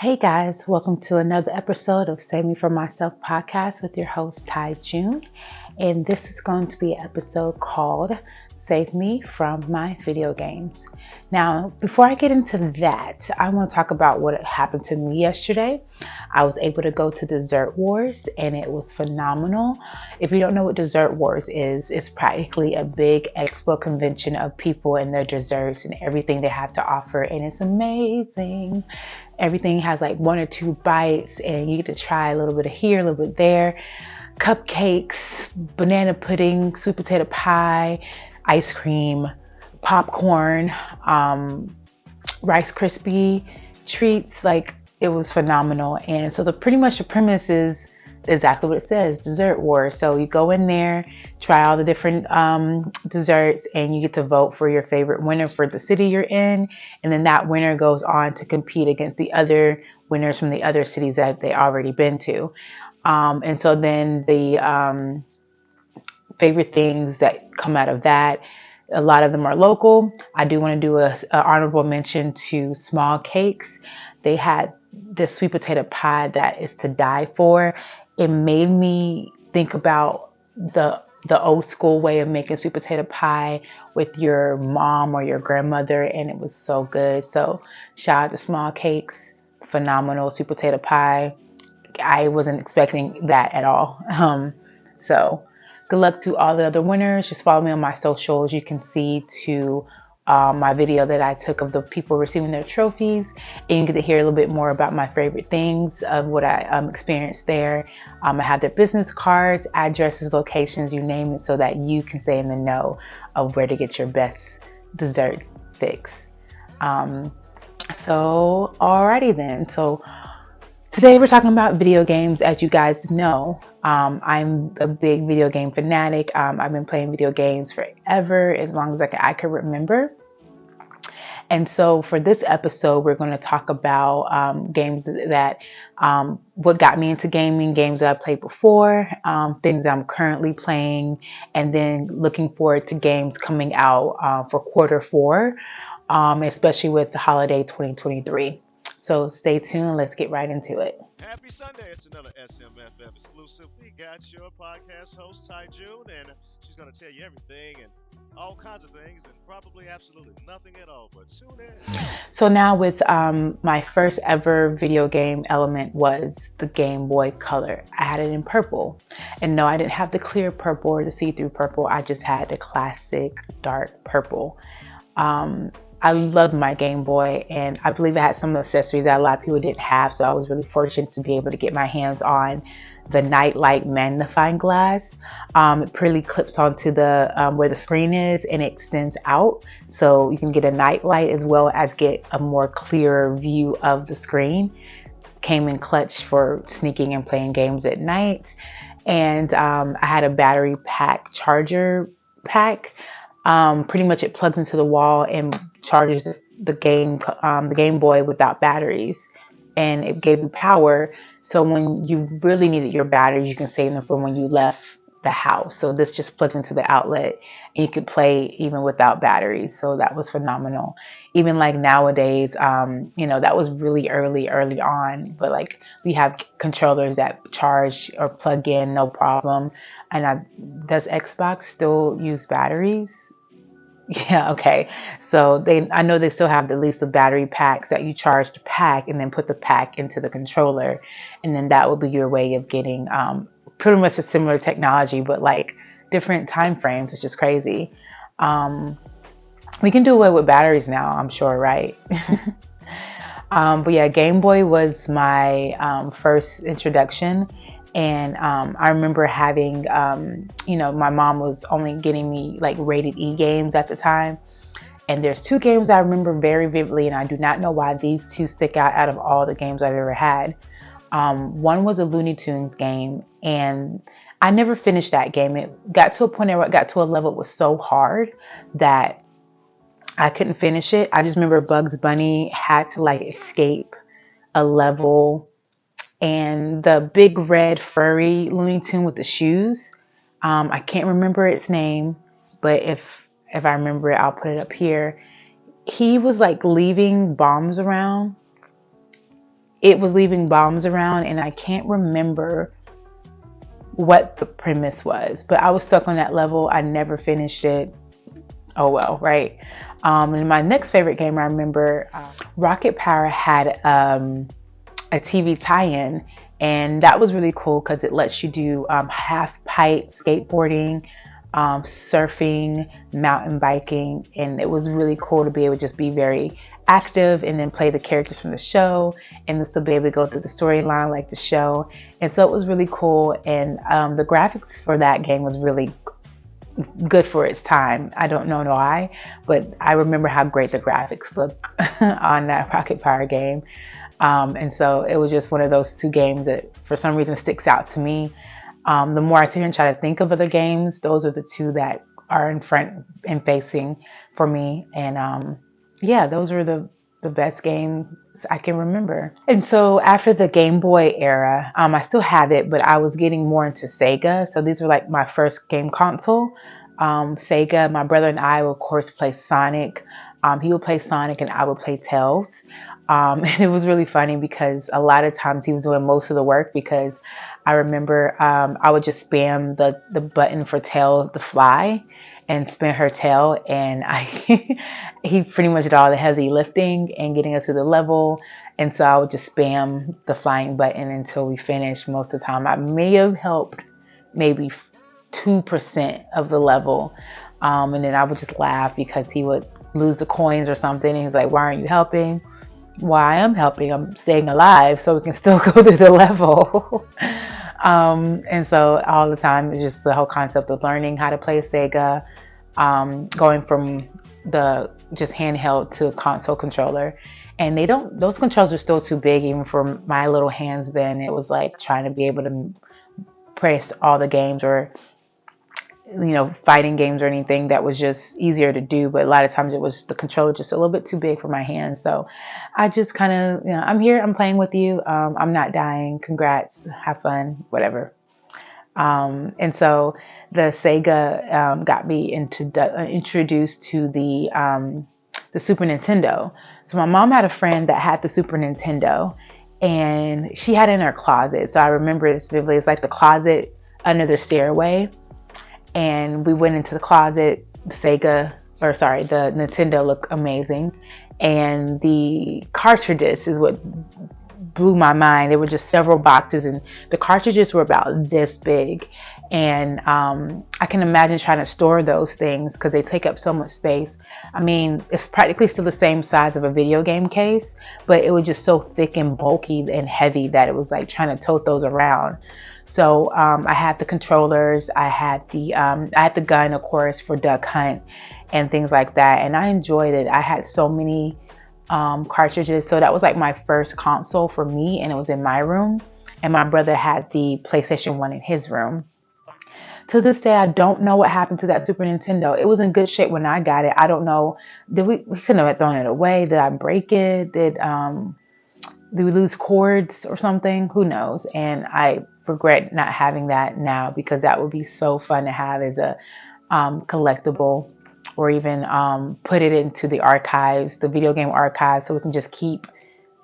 Hey guys, welcome to another episode of Save Me From Myself podcast with your host Ty June. And this is going to be an episode called Save Me From My Video Games. Now, before I get into that, I want to talk about what happened to me yesterday. I was able to go to Dessert Wars and it was phenomenal. If you don't know what Dessert Wars is, it's practically a big expo convention of people and their desserts and everything they have to offer, and it's amazing. Everything has like one or two bites and you get to try a little bit of here, a little bit there. Cupcakes, banana pudding, sweet potato pie, ice cream, popcorn, Rice Krispie treats. Like, it was phenomenal. And so pretty much the premise is exactly what it says, Dessert Wars. So you go in there, try all the different desserts, and you get to vote for your favorite winner for the city you're in. And then that winner goes on to compete against the other winners from the other cities that they already been to. And so then the favorite things that come out of that, a lot of them are local. I do want to do a honorable mention to Small Cakes. They had this sweet potato pie that is to die for. It made me think about the old school way of making sweet potato pie with your mom or your grandmother, and it was so good. So shout out to Small Cakes, phenomenal sweet potato pie. I wasn't expecting that at all. So good luck to all the other winners. Just follow me on my socials. You can see to my video that I took of the people receiving their trophies, and you get to hear a little bit more about my favorite things of what I experienced there. I have their business cards, addresses, locations, you name it, so that you can stay in the know of where to get your best dessert fix. So alrighty then. So today we're talking about video games. As you guys know, I'm a big video game fanatic. I've been playing video games forever, as long as I can remember. And so for this episode, we're going to talk about games that what got me into gaming, games that I played before, things that I'm currently playing, and then looking forward to games coming out for quarter four, especially with the holiday 2023. So stay tuned. Let's get right into it. Happy Sunday. It's another SMFM exclusive. We got your podcast host, Ty June, and she's going to tell you everything and all kinds of things and probably absolutely nothing at all. But tune in. So now with my first ever video game element was the Game Boy Color. I had it in purple. And no, I didn't have the clear purple or the see-through purple. I just had the classic dark purple. I loved my Game Boy, and I believe it had some accessories that a lot of people didn't have. So I was really fortunate to be able to get my hands on the nightlight magnifying glass. It really clips onto the where the screen is, and it extends out, so you can get a nightlight as well as get a more clearer view of the screen. Came in clutch for sneaking and playing games at night. And I had a battery pack charger pack. Pretty much it plugs into the wall and charges the Game Boy without batteries, and it gave you power. So when you really needed your batteries, you can save them for when you left the house. So this just plugged into the outlet, and you could play even without batteries. So that was phenomenal. Even like nowadays, that was really early on, but like we have controllers that charge or plug in no problem. And does Xbox still use batteries? Yeah, okay. So I know they still have at least the battery packs that you charge the pack and then put the pack into the controller, and then that would be your way of getting pretty much a similar technology, but like different time frames, which is crazy. We can do away with batteries now, I'm sure, right? But yeah, Game Boy was my first introduction. And I remember having, my mom was only getting me like rated E games at the time. And there's two games I remember very vividly, and I do not know why these two stick out of all the games I've ever had. One was a Looney Tunes game, and I never finished that game. It got to a point where it got to a level that was so hard that I couldn't finish it. I just remember Bugs Bunny had to like escape a level, and the big red furry Looney Tune with the shoes. I can't remember its name, but if I remember it, I'll put it up here. He was like leaving bombs around. it was leaving bombs around, and I can't remember what the premise was, but I was stuck on that level. I never finished it. Oh well, right? And my next favorite game, I remember Rocket Power had a TV tie-in, and that was really cool because it lets you do half pipe skateboarding, surfing, mountain biking, and it was really cool to be able to just be very active and then play the characters from the show and still be able to go through the storyline like the show. And so it was really cool, and the graphics for that game was really good for its time. I don't know why, but I remember how great the graphics look on that Rocket Power game. And so it was just one of those two games that for some reason sticks out to me. The more I sit here and try to think of other games, those are the two that are in front and facing for me. And yeah, those were the best games I can remember. And so after the Game Boy era, I still have it, but I was getting more into Sega. So these were like my first game console. Sega, my brother and I would of course play Sonic. He would play Sonic and I would play Tails. And it was really funny because a lot of times he was doing most of the work, because I remember I would just spam the button for Tails to fly and spin her tail, and he pretty much did all the heavy lifting and getting us to the level. And so I would just spam the flying button until we finished. Most of the time I may have helped maybe 2% of the level, and then I would just laugh because he would lose the coins or something, and he's like, why aren't you helping? Why, I'm helping, I'm staying alive so we can still go through the level. And so all the time it's just the whole concept of learning how to play Sega, going from the just handheld to console controller. And those controls are still too big even for my little hands then. It was like trying to be able to press all the games, or fighting games or anything that was just easier to do. But a lot of times it was the controller just a little bit too big for my hands. So I just kind of, I'm here, I'm playing with you. I'm not dying. Congrats. Have fun, whatever. And so the Sega got me introduced to the Super Nintendo. So my mom had a friend that had the Super Nintendo, and she had it in her closet. So I remember this vividly. It's like the closet under the stairway. And we went into the closet. The Nintendo looked amazing. And the cartridges is what blew my mind. There were just several boxes, and the cartridges were about this big. And I can imagine trying to store those things because they take up so much space. I mean, it's practically still the same size of a video game case, but it was just so thick and bulky and heavy that it was like trying to tote those around. So I had the controllers, I had the gun, of course, for Duck Hunt and things like that, and I enjoyed it. I had so many cartridges, so that was like my first console for me, and it was in my room. And my brother had the PlayStation 1 in his room. To this day, I don't know what happened to that Super Nintendo. It was in good shape when I got it. I don't know. We couldn't have thrown it away. Did I break it? Did we lose cords or something? Who knows? And I regret not having that now, because that would be so fun to have as a collectible, or even put it into the archives, the video game archives, so we can just keep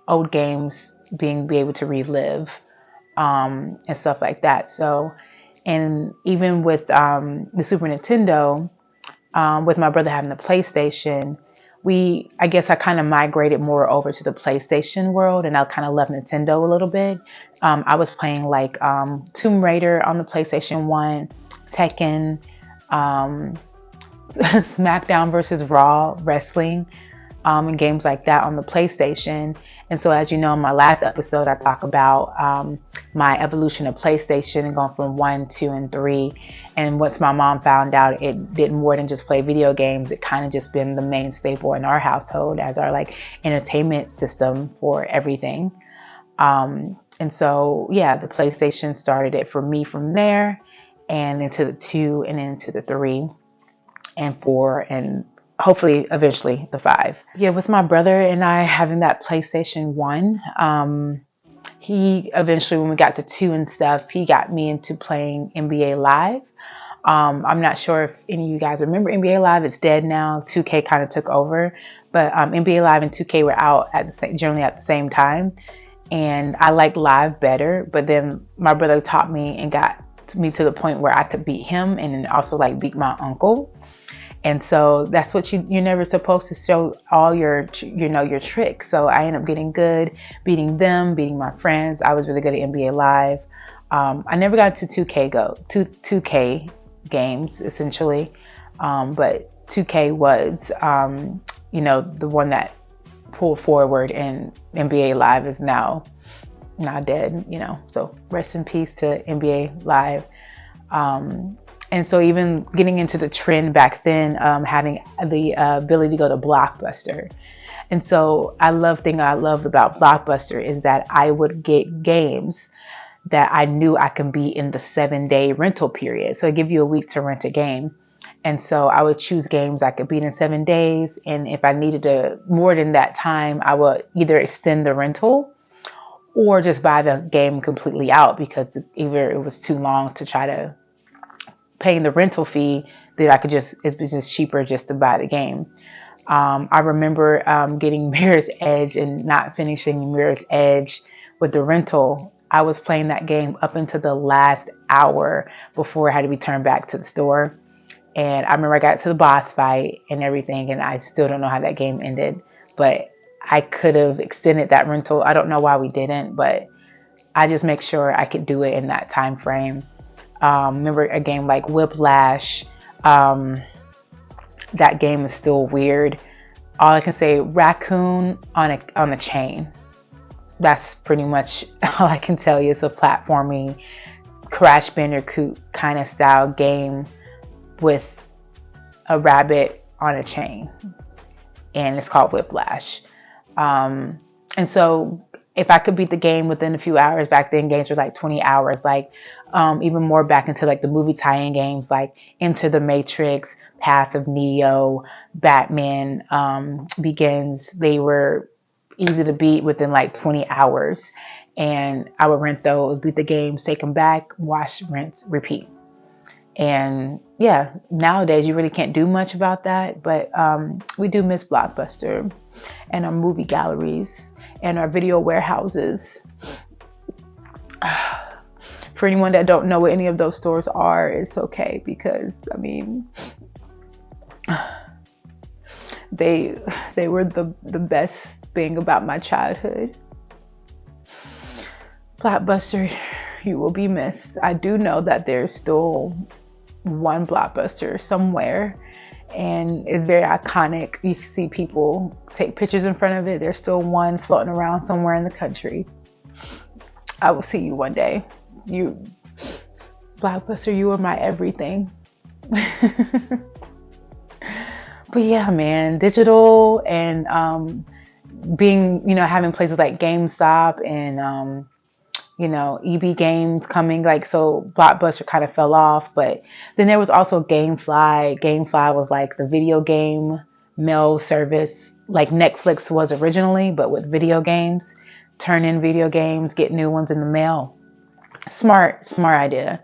old games be able to relive and stuff like that. So, and even with the Super Nintendo, with my brother having the PlayStation, I guess I kind of migrated more over to the PlayStation world, and I kind of left Nintendo a little bit. I was playing like Tomb Raider on the PlayStation 1, Tekken, SmackDown versus Raw wrestling, and games like that on the PlayStation. And so, as you know, in my last episode, I talk about my evolution of PlayStation and going from 1, 2, and 3. And once my mom found out it did more than just play video games, it kind of just been the main staple in our household as our like entertainment system for everything. And so, yeah, the PlayStation started it for me from there, and into the 2, and then into the 3 and 4, and hopefully eventually the 5. Yeah, with my brother and I having that PlayStation 1, he eventually, when we got to 2 and stuff, he got me into playing NBA Live. I'm not sure if any of you guys remember NBA Live. It's dead now. 2K kind of took over, but NBA Live and 2K were out generally at the same time. and I like live better. But then my brother taught me and got me to the point where I could beat him and then also like beat my uncle. And so that's what you're never supposed to show all your, your tricks. So I ended up getting good, beating them, beating my friends. I was really good at NBA Live. I never got to 2K games essentially. But 2K was, the one that pulled forward, and NBA Live is now dead, so rest in peace to NBA Live. And so even getting into the trend back then, having the ability to go to Blockbuster. And so I loved about Blockbuster is that I would get games that I knew I can be in the 7-day rental period. So I give you a week to rent a game. And so I would choose games I could beat in 7 days. And if I needed more than that time, I would either extend the rental or just buy the game completely out, because either it was too long to try to paying the rental fee, that it's just cheaper just to buy the game. I remember getting Mirror's Edge and not finishing Mirror's Edge with the rental. I was playing that game up until the last hour before it had to be turned back to the store. And I remember I got to the boss fight and everything, and I still don't know how that game ended. But I could have extended that rental. I don't know why we didn't, but I just make sure I could do it in that time frame. Remember a game like Whiplash. That game is still weird. All I can say, raccoon on a chain. That's pretty much all I can tell you. It's a platforming Crash Bandicoot kind of style game with a rabbit on a chain, and it's called Whiplash. And so if I could beat the game within a few hours, back then games were like 20 hours, like even more back into like the movie tie-in games like Into the Matrix, Path of Neo, Batman Begins. They were easy to beat within like 20 hours. And I would rent those, beat the games, take them back, wash, rinse, repeat. And yeah, nowadays you really can't do much about that, but we do miss Blockbuster and our movie galleries and our video warehouses. For anyone that don't know what any of those stores are, it's okay, because I mean, they were the best thing about my childhood. Blockbuster, you will be missed. I do know that there's still one Blockbuster somewhere, and it's very iconic. You see people take pictures in front of it. There's still one floating around somewhere in the country. I will see you one day. You, Blockbuster, you are my everything. But yeah, man, digital and being, having places like GameStop and EB Games coming, like, so Blockbuster kind of fell off. But then there was also GameFly. GameFly was like the video game mail service, like Netflix was originally, but with video games. Turn in video games, get new ones in the mail. Smart idea.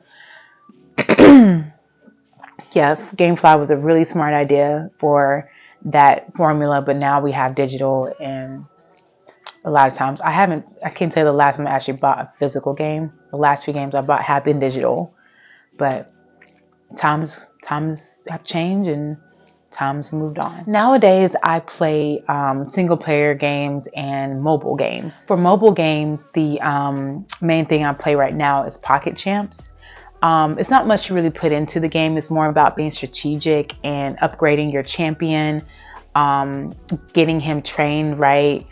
Yeah, GameFly was a really smart idea for that formula, but now we have digital, and a lot of times I can't say the last time I actually bought a physical game. The last few games I bought have been digital, but times have changed and times moved on. Nowadays I play single player games and mobile games. For mobile games, the main thing I play right now is Pocket Champs. It's not much to really put into the game. It's more about being strategic and upgrading your champion, getting him trained right,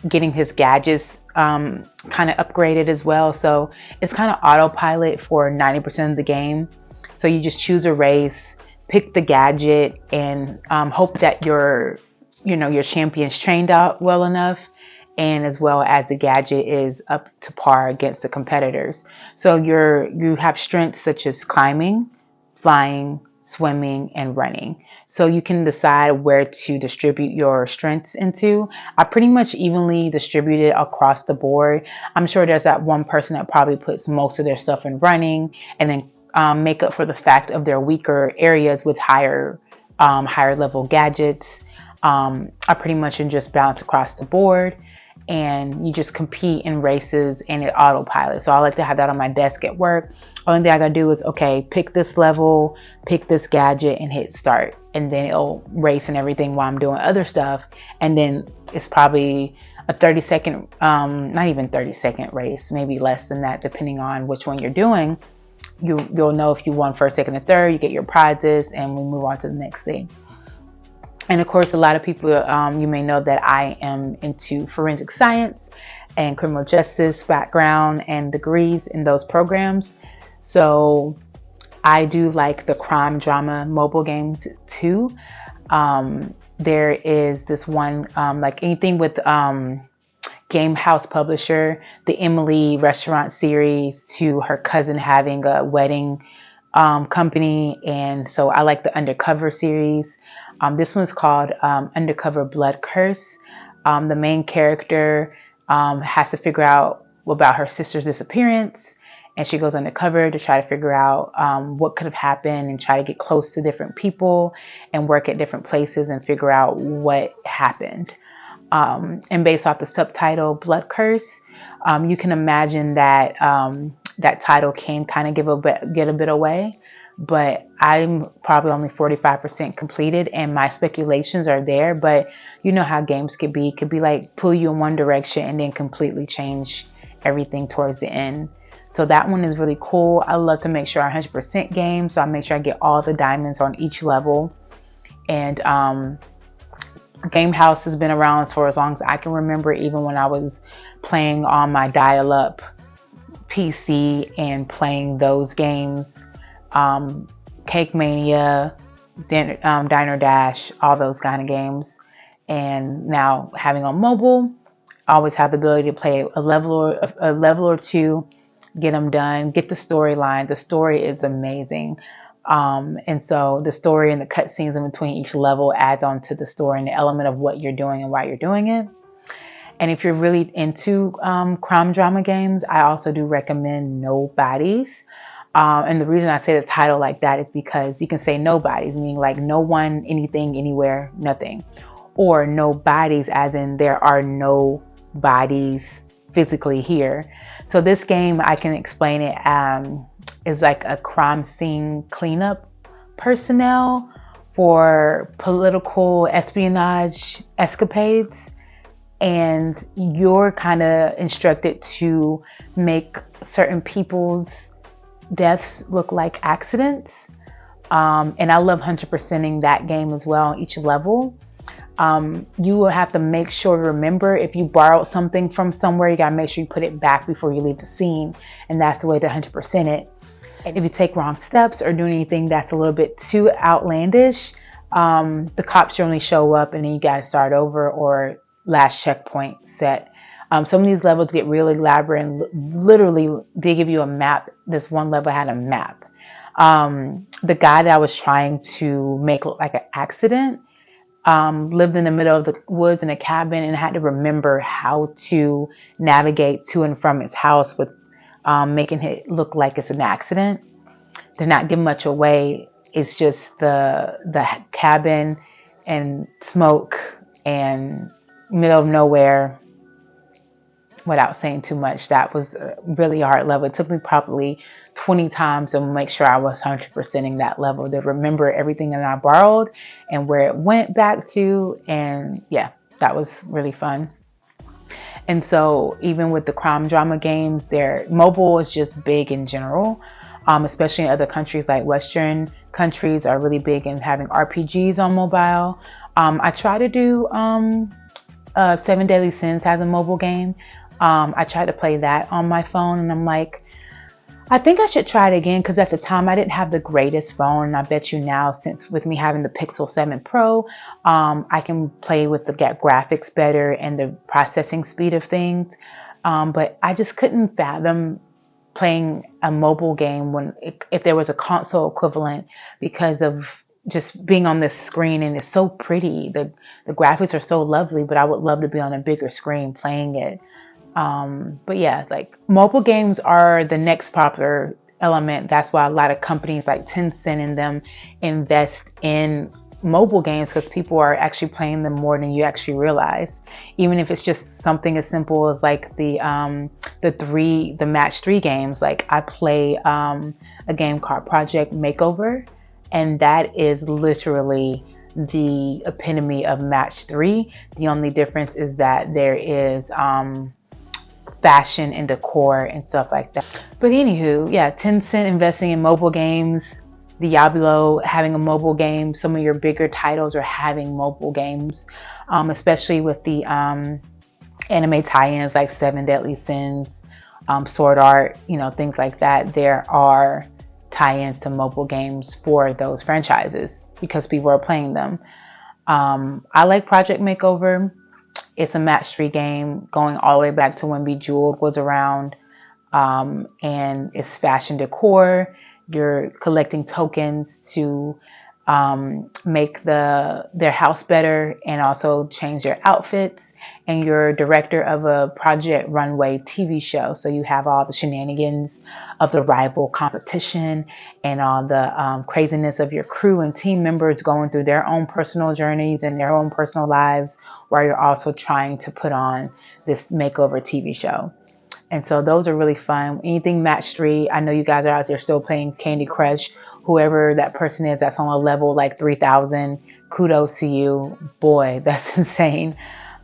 getting his gadgets kind of upgraded as well. So it's kind of autopilot for 90% of the game. So you just choose a race, pick the gadget, and hope that your champion's trained out well enough, and as well as the gadget is up to par against the competitors. So you have strengths such as climbing, flying, swimming, and running. So you can decide where to distribute your strengths into. I pretty much evenly distribute it across the board. I'm sure there's that one person that probably puts most of their stuff in running, and then make up for the fact of their weaker areas with higher level gadgets. I pretty much just balance across the board. and you just compete in races and it autopilot. So I like to have that on my desk at work. Only thing I gotta do is, okay, pick this level, pick this gadget, and hit start. And then it'll race and everything while I'm doing other stuff. And then it's probably a 30-second, not even 30-second race, maybe less than that, depending on which one you're doing. You'll know if you won first, second, and third. You get your prizes, and we move on to the next thing. And of course, a lot of people, you may know that I am into forensic science and criminal justice background and degrees in those programs. So I do like the crime drama mobile games too. There is this one, like anything with Game House Publisher, the Emily restaurant series, to her cousin having a wedding company. And so I like the Undercover series. This one's called Undercover Blood Curse. The main character has to figure out about her sister's disappearance, and she goes undercover to try to figure out what could have happened and try to get close to different people and work at different places and figure out what happened. And based off the subtitle Blood Curse, you can imagine that that title can kind of get a bit away, but I'm probably only 45% completed and my speculations are there. But you know how games could be like pull you in one direction and then completely change everything towards the end. So that one is really cool. I love to make sure I 100% game, so I make sure I get all the diamonds on each level. And Game House has been around for as long as I can remember, even when I was playing on my dial-up PC and playing those games. Cake Mania, Diner Dash, all those kind of games. And now having on mobile, I always have the ability to play a level or two, get them done, get the storyline. The story is amazing. And so the story and the cutscenes in between each level adds on to the story and the element of what you're doing and why you're doing it. And if you're really into crime drama games, I also do recommend Nobodies. And the reason I say the title like that is because you can say nobodies, meaning like no one, anything, anywhere, nothing. Or nobodies, as in there are no bodies physically here. So this game, I can explain it, is like a crime scene cleanup personnel for political espionage escapades. And you're kind of instructed to make certain people's deaths look like accidents. And I love 100%ing that game as well, each level. You will have to make sure, remember, if you borrowed something from somewhere, you got to make sure you put it back before you leave the scene. And that's the way to 100% it. And if you take wrong steps or do anything that's a little bit too outlandish, the cops generally show up and then you got to start over or last checkpoint set. Some of these levels get really elaborate and literally they give you a map. This one level had a map. The guy that I was trying to make look like an accident lived in the middle of the woods in a cabin and had to remember how to navigate to and from his house with making it look like it's an accident. To not give much away, it's just the cabin and smoke and middle of nowhere. Without saying too much, that was a really hard level. It took me probably 20 times to make sure I was 100%ing that level, to remember everything that I borrowed and where it went back to. And yeah, that was really fun. And so even with the crime drama games, their mobile is just big in general, especially in other countries like Western countries are really big in having RPGs on mobile. I try to do 7 Deadly Sins has a mobile game. I tried to play that on my phone and I'm like, I think I should try it again, because at the time I didn't have the greatest phone. And I bet you now, since with me having the Pixel 7 Pro, I can play with the graphics better and the processing speed of things. But I just couldn't fathom playing a mobile game if there was a console equivalent, because of just being on this screen and it's so pretty. The graphics are so lovely, but I would love to be on a bigger screen playing it. But yeah, like mobile games are the next popular element. That's why a lot of companies like Tencent and them invest in mobile games because people are actually playing them more than you actually realize. Even if it's just something as simple as like the match 3 games. Like I play a game called Project Makeover, and that is literally the epitome of match 3. The only difference is that there is fashion and decor and stuff like that. But anywho, yeah, Tencent investing in mobile games, Diablo having a mobile game. Some of your bigger titles are having mobile games, especially with the anime tie-ins like Seven Deadly Sins, Sword Art, things like that. There are tie-ins to mobile games for those franchises because people are playing them. I like Project Makeover. It's a match 3 game going all the way back to when Bejeweled was around, and it's fashion decor. You're collecting tokens to make their house better and also change their outfits. And you're director of a Project Runway TV show, so you have all the shenanigans of the rival competition and all the craziness of your crew and team members going through their own personal journeys and their own personal lives, while you're also trying to put on this makeover TV show. And so those are really fun. Anything match 3, I know you guys are out there still playing Candy Crush. Whoever that person is that's on a level like 3,000, kudos to you. Boy, that's insane.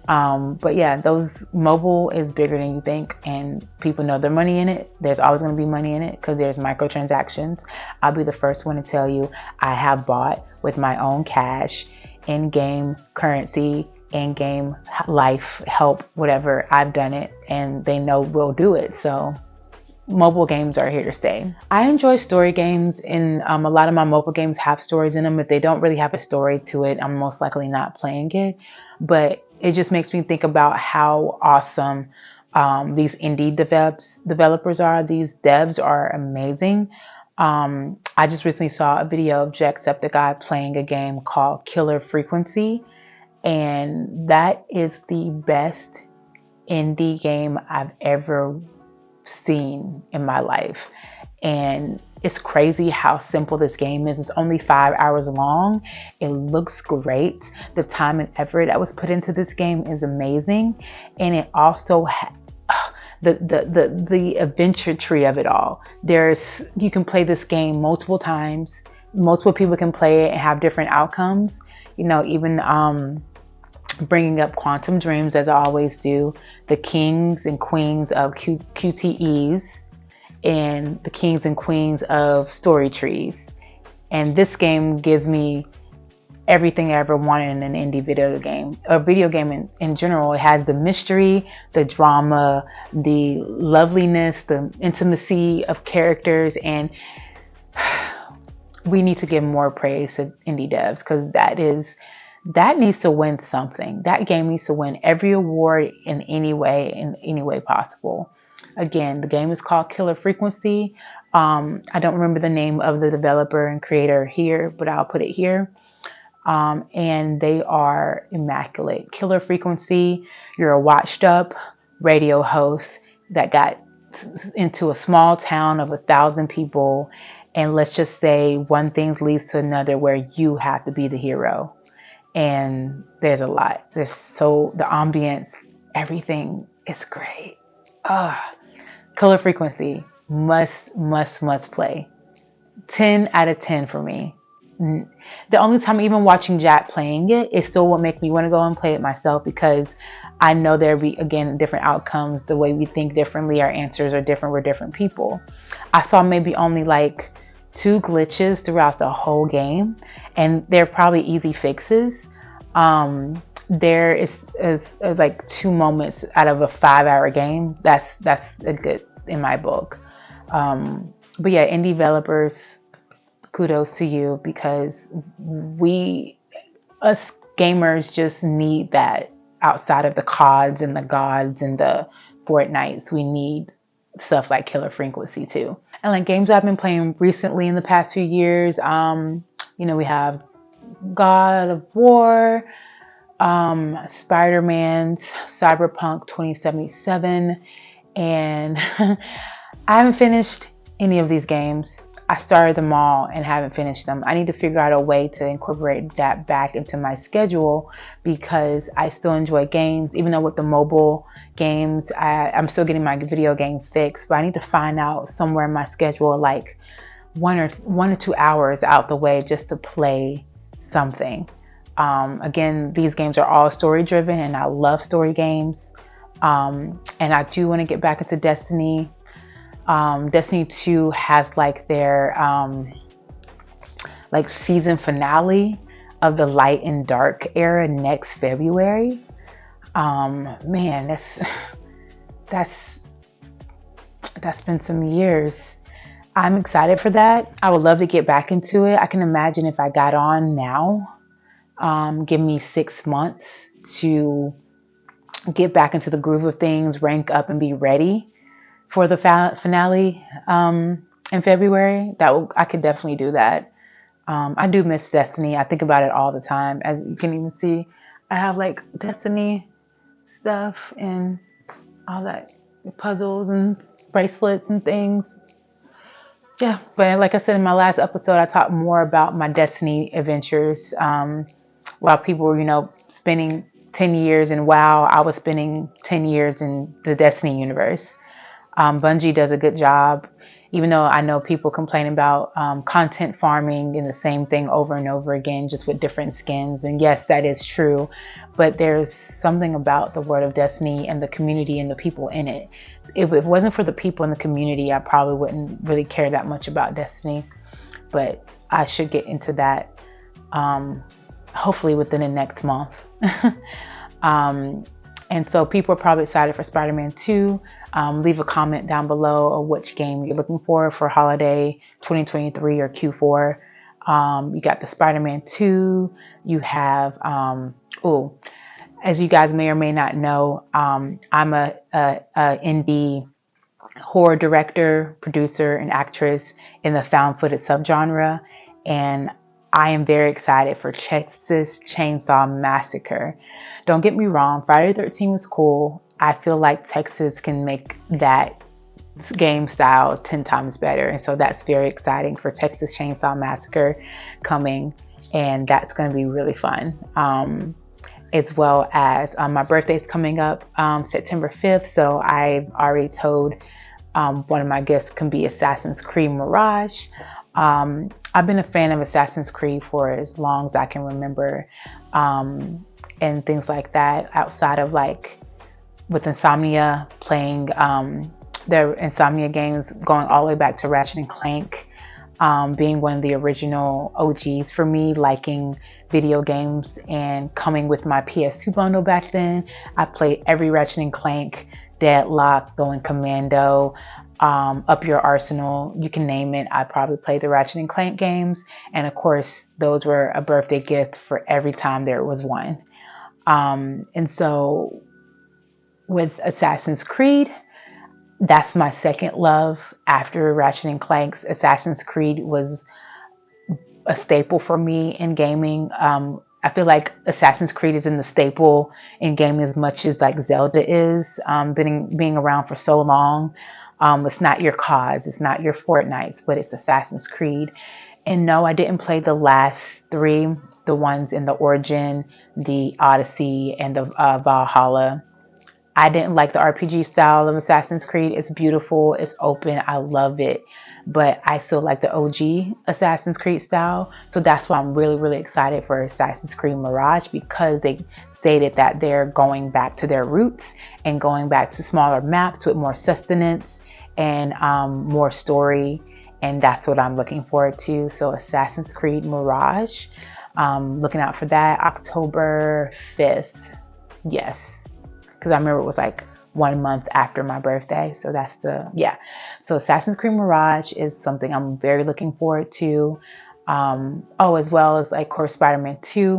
But yeah, those mobile is bigger than you think, and people know there's money in it. There's always going to be money in it because there's microtransactions. I'll be the first one to tell you I have bought with my own cash, in-game currency, in-game life, help, whatever. I've done it, and they know we'll do it. So mobile games are here to stay. I enjoy story games, and a lot of my mobile games have stories in them. If they don't really have a story to it, I'm most likely not playing it. But it just makes me think about how awesome these indie developers are. These devs are amazing. I just recently saw a video of Jacksepticeye playing a game called Killer Frequency, and that is the best indie game I've ever seen in my life. And it's crazy how simple this game is. It's only 5 hours long. It looks great. The time and effort that was put into this game is amazing. And it also the adventure tree of it all. You can play this game multiple times. Multiple people can play it and have different outcomes. Even bringing up quantum dreams, as I always do, the kings and queens of QTEs and the kings and queens of story trees. And this game gives me everything I ever wanted in an indie video game. A video game in general. It has the mystery, the drama, the loveliness, the intimacy of characters, and we need to give more praise to indie devs because that needs to win something. That game needs to win every award in any way possible. Again, the game is called Killer Frequency. I don't remember the name of the developer and creator here, but I'll put it here. And they are immaculate. Killer Frequency, you're a washed up radio host that got into a small town of 1,000 people. And let's just say one thing leads to another where you have to be the hero. And there's a lot. The ambience, everything is great. Killer Frequency, must play. 10 out of 10 for me. The only time even watching Jack playing it still what make me want to go and play it myself, because I know there'll be, again, different outcomes. The way we think differently, our answers are different. We're different people. I saw maybe only like 2 glitches throughout the whole game, and they're probably easy fixes. There is like 2 moments out of a 5-hour game. That's a good in my book. But yeah, indie developers, kudos to you, because us gamers just need that outside of the CODs and the gods and the Fortnites. We need stuff like Killer Frequency too. And like games I've been playing recently in the past few years, we have God of War, Spiderman's Cyberpunk 2077, and I haven't finished any of these games. I started them all and haven't finished them. I need to figure out a way to incorporate that back into my schedule because I still enjoy games, even though with the mobile games, I'm still getting my video game fix, but I need to find out somewhere in my schedule, like 1 or 2 hours out the way just to play something. Again, these games are all story driven and I love story games. And I do want to get back into Destiny. Destiny 2 has like their like season finale of the Light and Dark era next February. Man, that's been some years. I'm excited for that. I would love to get back into it. I can imagine if I got on now, give me 6 months to get back into the groove of things, rank up, and be ready for the finale in February. I could definitely do that. I do miss Destiny. I think about it all the time. As you can even see, I have like Destiny stuff and all that, puzzles and bracelets and things. Yeah, but like I said in my last episode, I talked more about my Destiny adventures. While people were, spending 10 years in WoW, I was spending 10 years in the Destiny universe. Bungie does a good job, even though I know people complain about content farming and the same thing over and over again, just with different skins. And yes, that is true. But there's something about the world of Destiny and the community and the people in it. If it wasn't for the people in the community, I probably wouldn't really care that much about Destiny. But I should get into that hopefully within the next month. And so people are probably excited for Spider-Man 2. Leave a comment down below of which game you're looking for holiday 2023 or Q4. You got the Spider-Man 2. You have, as you guys may or may not know, I'm a indie horror director, producer, and actress in the found footage subgenre. And I am very excited for Texas Chainsaw Massacre. Don't get me wrong, Friday the 13th was cool. I feel like Texas can make that game style 10 times better. And so that's very exciting for Texas Chainsaw Massacre coming. And that's going to be really fun. As well as my birthday's coming up September 5th. So I've already told one of my gifts can be Assassin's Creed Mirage. I've been a fan of Assassin's Creed for as long as I can remember, and things like that, outside of like with Insomnia, playing their Insomnia games, going all the way back to Ratchet and Clank, being one of the original OGs for me, liking video games, and coming with my PS2 bundle back then. I played every Ratchet and Clank, Deadlock, Going Commando, Up Your Arsenal, you can name it. I probably played the Ratchet and Clank games, and of course those were a birthday gift for every time there was one. And so with Assassin's Creed, that's my second love after Ratchet and Clank's. Assassin's Creed was a staple for me in gaming. I feel like Assassin's Creed is in the staple in gaming as much as like Zelda is, being around for so long. It's not your CODs, it's not your Fortnites, but it's Assassin's Creed. And no, I didn't play the last three, the ones in the Origin, the Odyssey, and the Valhalla. I didn't like the RPG style of Assassin's Creed. It's beautiful, it's open, I love it. But I still like the OG Assassin's Creed style. So that's why I'm really, really excited for Assassin's Creed Mirage, because they stated that they're going back to their roots and going back to smaller maps with more sustenance and more story. And that's what I'm looking forward to. So Assassin's Creed Mirage, looking out for that, October 5th. Yes, because I remember it was like 1 month after my birthday. So that's so Assassin's Creed Mirage is something I'm very looking forward to. As well as like, of course, Spider-Man 2.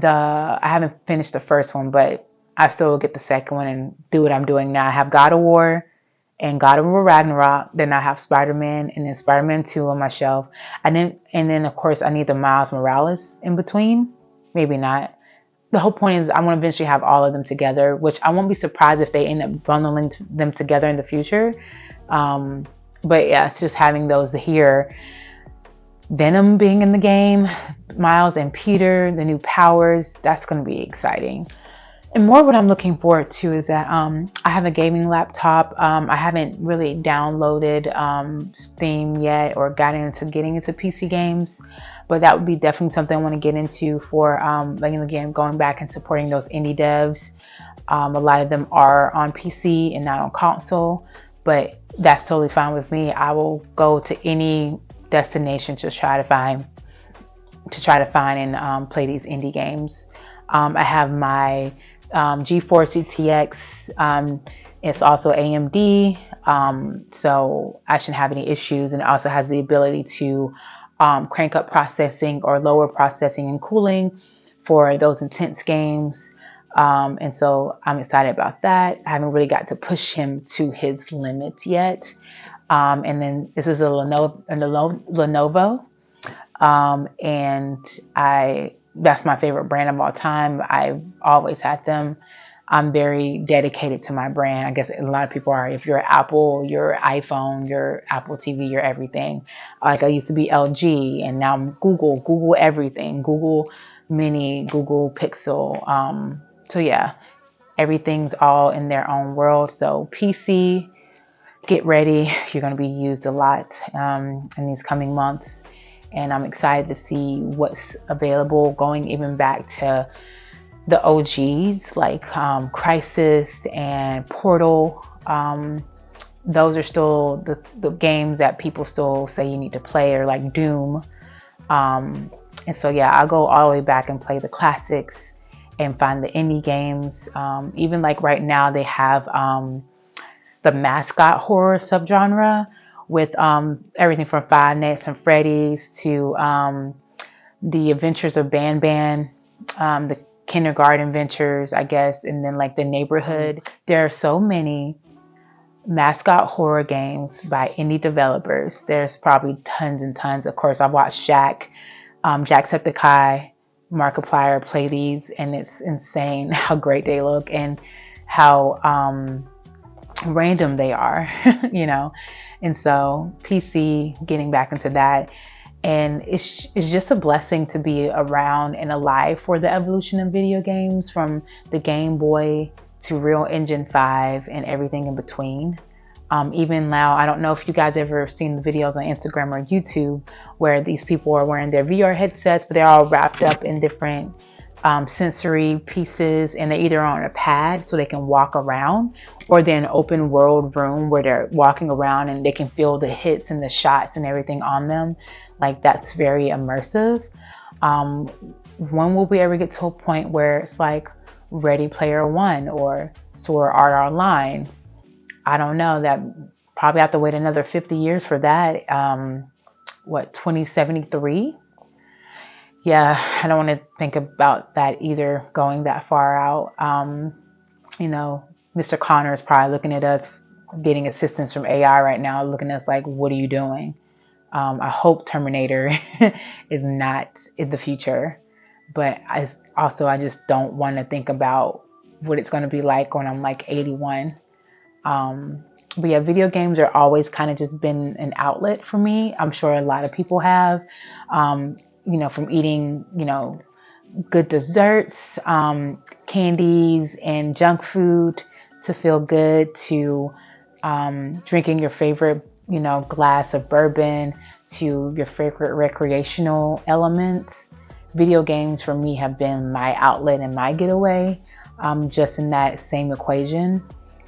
I haven't finished the first one, but I still will get the second one and do what I'm doing now. I have God of War and God of War Ragnarok. Then I have Spider-Man and then Spider-Man 2 on my shelf. And then of course I need the Miles Morales in between. Maybe not. The whole point is I want to eventually have all of them together, which I won't be surprised if they end up bundling them together in the future. But yeah, it's just having those here. Venom being in the game, Miles and Peter, the new powers, that's going to be exciting. And more what I'm looking forward to is that I have a gaming laptop. I haven't really downloaded Steam yet or getting into PC games, but that would be definitely something I want to get into for like again going back and supporting those indie devs. A lot of them are on PC and not on console, but that's totally fine with me. I will go to any destination to try to find and play these indie games. I have my GeForce GTX. It's also AMD, so I shouldn't have any issues. And it also has the ability to crank up processing or lower processing and cooling for those intense games. And so I'm excited about that. I haven't really got to push him to his limits yet. And then this is a Lenovo. And that's my favorite brand of all time. I've always had them. I'm very dedicated to my brand. I guess a lot of people are. If you're Apple, your iPhone, your Apple TV, your everything. Like I used to be LG, and now I'm Google everything. Google Mini, Google Pixel. So yeah, everything's all in their own world. So PC, get ready. You're going to be used a lot in these coming months. And I'm excited to see what's available, going even back to the OGs like Crisis and Portal. Those are still the games that people still say you need to play, or like Doom. And so, yeah, I'll go all the way back and play the classics and find the indie games. Even like right now, they have the mascot horror subgenre with everything from Five Nights and Freddy's to the Adventures of Ban Ban, the Kindergarten Ventures, I guess, and then like the Neighborhood. There are so many mascot horror games by indie developers. There's probably tons and tons. Of course, I've watched Jacksepticeye, Markiplier play these, and it's insane how great they look and how random they are, you know. And so PC, getting back into that, and it's just a blessing to be around and alive for the evolution of video games, from the Game Boy to Real Engine 5 and everything in between. Even now, I don't know if you guys ever seen the videos on Instagram or YouTube where these people are wearing their VR headsets, but they're all wrapped up in different sensory pieces, and they're either on a pad so they can walk around, or they're in an open world room where they're walking around and they can feel the hits and the shots and everything on them. Like, that's very immersive. When will we ever get to a point where it's like Ready Player One or Sword Art Online? I don't know. That probably have to wait another 50 years for that. 2073? Yeah, I don't want to think about that either, going that far out. Mr. Connor is probably looking at us, getting assistance from AI right now, looking at us like, what are you doing? I hope Terminator is not in the future, but I just don't want to think about what it's going to be like when I'm like 81. But yeah, video games are always kind of just been an outlet for me. I'm sure a lot of people have, from eating, good desserts, candies and junk food to feel good, to drinking your favorite, glass of bourbon, to your favorite recreational elements. Video games for me have been my outlet and my getaway, just in that same equation.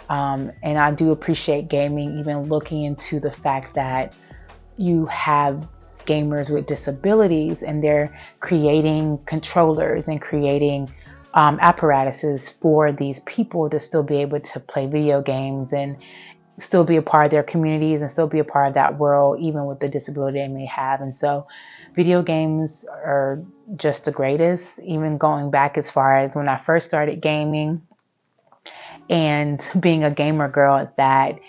And I do appreciate gaming, even looking into the fact that you have gamers with disabilities and they're creating controllers and creating apparatuses for these people to still be able to play video games and still be a part of their communities and still be a part of that world, even with the disability they may have. And so video games are just the greatest, even going back as far as when I first started gaming and being a gamer girl at that.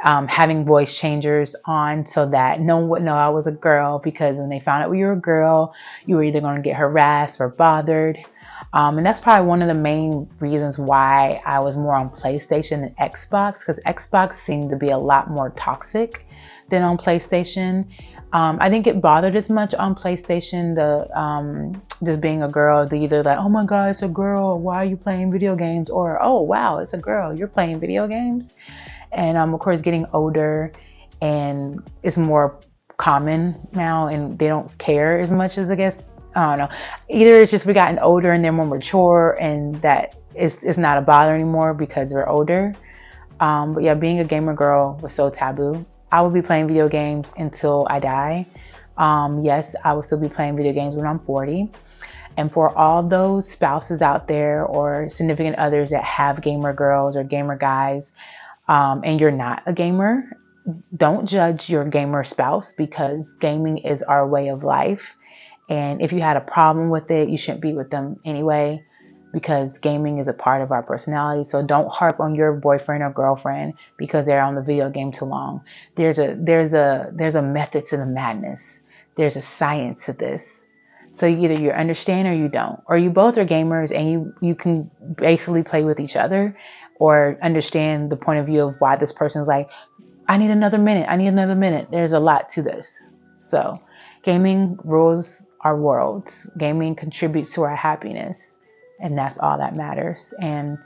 Having voice changers on so that no one would know I was a girl, because when they found out you were a girl, you were either going to get harassed or bothered. And that's probably one of the main reasons why I was more on PlayStation than Xbox, because Xbox seemed to be a lot more toxic than on PlayStation. I didn't get bothered as much on PlayStation, just being a girl, either like, oh my God, it's a girl, why are you playing video games? Or, oh wow, it's a girl, you're playing video games. And of course, getting older and it's more common now and they don't care as much as, I guess, I don't know. Either it's just we gotten older and they're more mature and that is not a bother anymore because we're older. But yeah, being a gamer girl was so taboo. I will be playing video games until I die. Yes, I will still be playing video games when I'm 40. And for all those spouses out there or significant others that have gamer girls or gamer guys, and you're not a gamer, don't judge your gamer spouse because gaming is our way of life. And if you had a problem with it, you shouldn't be with them anyway because gaming is a part of our personality. So don't harp on your boyfriend or girlfriend because they're on the video game too long. There's a method to the madness. There's a science to this. So either you understand or you don't, or you both are gamers and you can basically play with each other or understand the point of view of why this person's like, I need another minute. I need another minute. There's a lot to this. So gaming rules our worlds. Gaming contributes to our happiness. And that's all that matters. And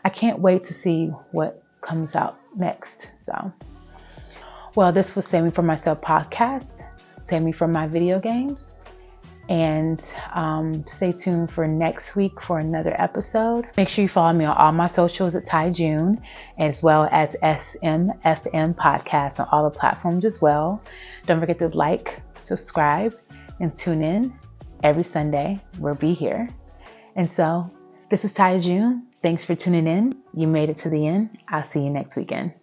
I can't wait to see what comes out next. So, well, this was Save Me From Myself podcast. Save Me From My Video Games. And stay tuned for next week for another episode. Make sure you follow me on all my socials at Ty June, as well as SMFM Podcast on all the platforms as well. Don't forget to like, subscribe, and tune in every Sunday. We'll be here. And so this is Ty June. Thanks for tuning in. You made it to the end. I'll see you next weekend.